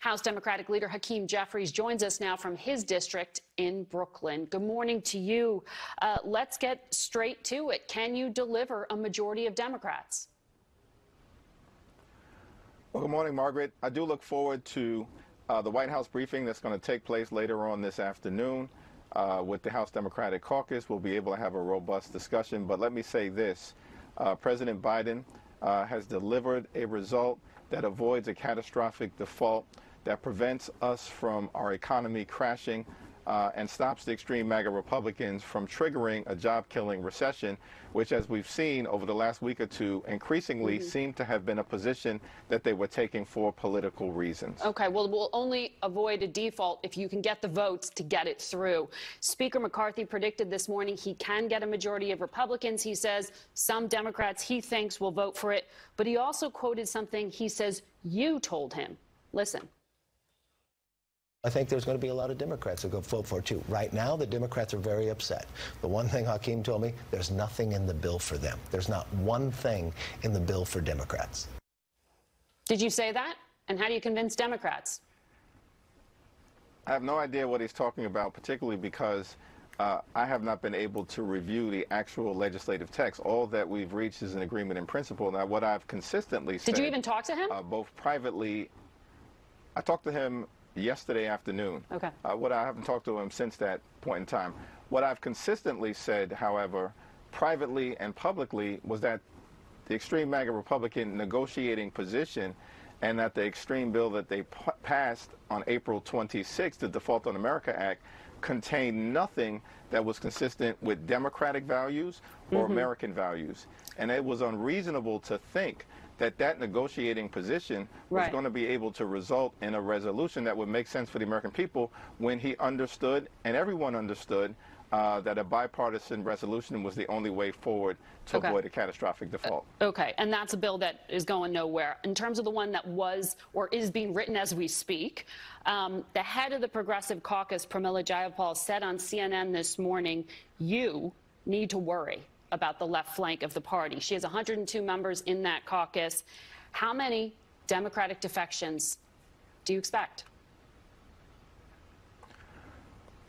House Democratic leader Hakeem Jeffries joins us now from his district in Brooklyn. Good morning to you. Let's get straight to it. Can you deliver a majority of Democrats? Well, good morning, Margaret. I do look forward to the White House briefing that's going to take place later on this afternoon with the House Democratic Caucus. We'll be able to have a robust discussion. But let me say this. President Biden has delivered a result that avoids a catastrophic default, that prevents us from our economy crashing, and stops the extreme MAGA Republicans from triggering a job-killing recession, which, as we've seen over the last week or two, increasingly seem to have been a position that they were taking for political reasons. Okay, well, we'll only avoid a default if you can get the votes to get it through. Speaker McCarthy predicted this morning he can get a majority of Republicans. He says some Democrats he thinks will vote for it, but he also quoted something he says you told him. Listen. I think there's going to be a lot of Democrats who go vote for it, too. Right now, the Democrats are very upset. The one thing Hakeem told me, there's nothing in the bill for them. There's not one thing in the bill for Democrats. Did you say that? And how do you convince Democrats? I have no idea what he's talking about, particularly because I have not been able to review the actual legislative text. All that we've reached is an agreement in principle. Now, what I've consistently said... Did you even talk to him? Both privately. I talked to him yesterday afternoon. Okay. I haven't talked to him since that point in time. What I've consistently said, however, privately and publicly, was that the extreme MAGA Republican negotiating position and that the extreme bill that they passed on April 26th, the Default on America Act, contained nothing that was consistent with democratic values or American values. And it was unreasonable to think that that negotiating position was going to be able to result in a resolution that would make sense for the American people when he understood, and everyone understood, that a bipartisan resolution was the only way forward to avoid a catastrophic default. Okay, and that's a bill that is going nowhere. In terms of the one that was or is being written as we speak, the head of the Progressive Caucus, Pramila Jayapal, said on CNN this morning, you need to worry about the left flank of the party. She has 102 members in that caucus. How many Democratic defections do you expect?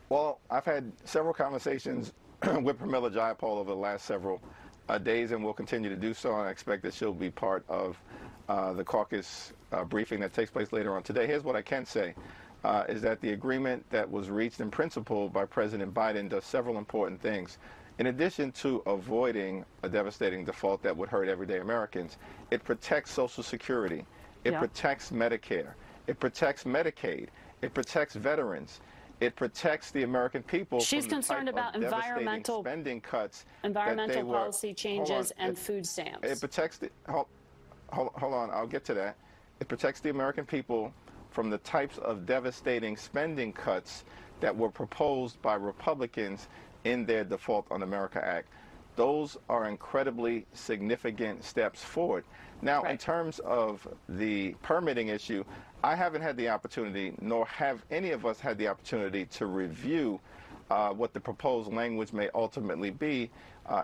Well, I've had several conversations with Pramila Jayapal over the last several days, and will continue to do so. And I expect that she'll be part of the caucus briefing that takes place later on today. Here's what I can say, is that the agreement that was reached in principle by President Biden does several important things. In addition to avoiding a devastating default that would hurt everyday Americans, it protects Social Security, it protects Medicare, it protects Medicaid, it protects veterans, it protects the American people. She's concerned about environmental spending cuts, policy changes, and food stamps. It protects the hold on, I'll get to that. It protects the American people from the types of devastating spending cuts that were proposed by Republicans in their Default on America Act. Those are incredibly significant steps forward. Now, in terms of the permitting issue, I haven't had the opportunity, nor have any of us had the opportunity, to review what the proposed language may ultimately be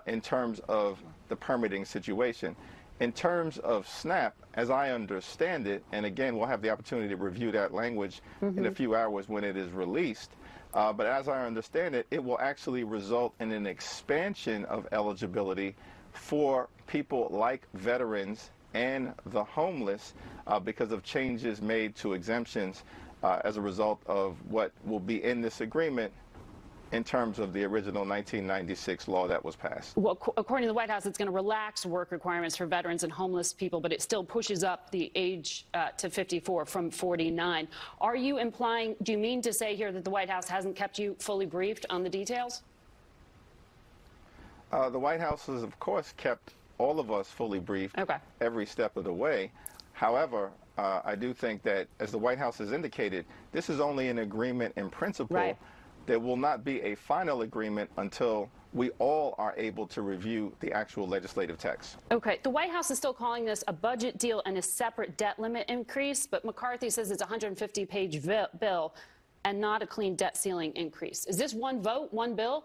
in terms of the permitting situation. In terms of SNAP, as I understand it, and again, we'll have the opportunity to review that language in a few hours when it is released, but as I understand it, it will actually result in an expansion of eligibility for people like veterans and the homeless because of changes made to exemptions as a result of what will be in this agreement in terms of the original 1996 law that was passed. Well, according to the White House, it's going to relax work requirements for veterans and homeless people, but it still pushes up the age to 54 from 49. Are you implying, do you mean to say here that the White House hasn't kept you fully briefed on the details? The White House has, of course, kept all of us fully briefed every step of the way. However, I do think that, as the White House has indicated, this is only an agreement in principle. There will not be a final agreement until we all are able to review the actual legislative text. Okay. The White House is still calling this a budget deal and a separate debt limit increase, but McCarthy says it's a 150-page bill and not a clean debt ceiling increase. Is this one vote, one bill?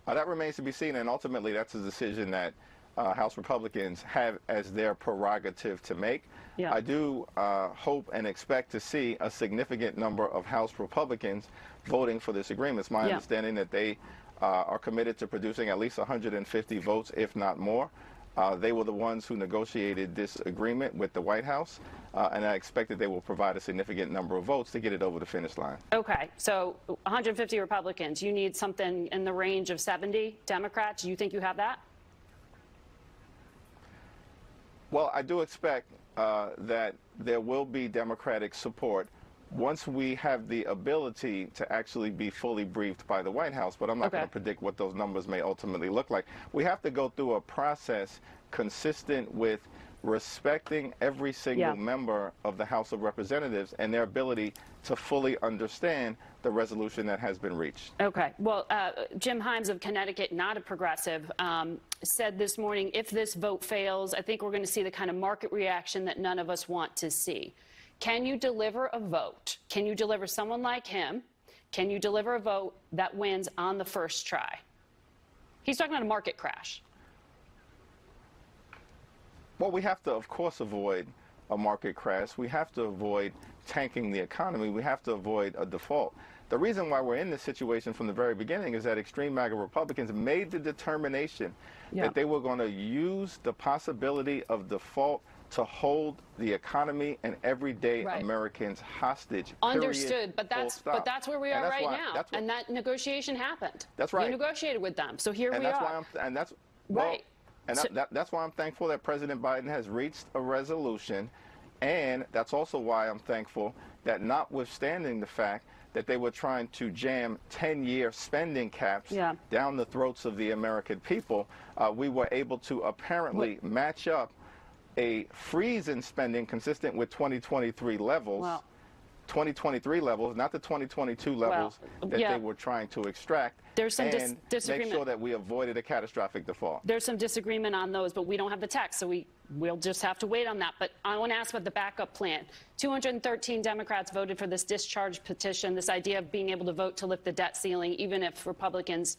That remains to be seen, and ultimately that's a decision that House Republicans have as their prerogative to make. Yeah. I do hope and expect to see a significant number of House Republicans voting for this agreement. It's my understanding that they are committed to producing at least 150 votes, if not more. They were the ones who negotiated this agreement with the White House, and I expect that they will provide a significant number of votes to get it over the finish line. Okay, so 150 Republicans. You need something in the range of 70 Democrats. Do you think you have that? Well, I do expect that there will be Democratic support once we have the ability to actually be fully briefed by the White House, but I'm not going to predict what those numbers may ultimately look like. We have to go through a process consistent with respecting every single member of the House of Representatives and their ability to fully understand the resolution that has been reached. Okay. Well, Jim Himes of Connecticut, not a progressive, said this morning, if this vote fails, I think we're going to see the kind of market reaction that none of us want to see. Can you deliver a vote? Can you deliver someone like him? Can you deliver a vote that wins on the first try? He's talking about a market crash. Well, we have to, of course, avoid a market crash. We have to avoid tanking the economy. We have to avoid a default. The reason why we're in this situation from the very beginning is that extreme MAGA Republicans made the determination that they were going to use the possibility of default to hold the economy and everyday Americans hostage. Understood, but that's where we are right now, and that negotiation happened. That's right. You negotiated with them, so here we are. That's why I'm thankful that President Biden has reached a resolution, and that's also why I'm thankful that, notwithstanding the fact that they were trying to jam 10-year spending caps down the throats of the American people, we were able to apparently match up a freeze in spending consistent with 2023 levels, 2023 levels, not the 2022 levels that they were trying to extract. There's some and disagreement. Make sure that we avoided a catastrophic default. There's some disagreement on those, but we don't have the text, so we'll just have to wait on that. But I want to ask about the backup plan. 213 Democrats voted for this discharge petition, this idea of being able to vote to lift the debt ceiling, even if Republicans,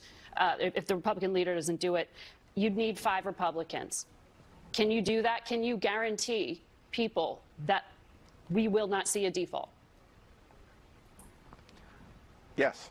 if the Republican leader doesn't do it. You'd need 5 Republicans. Can you do that? Can you guarantee people that we will not see a default? Yes.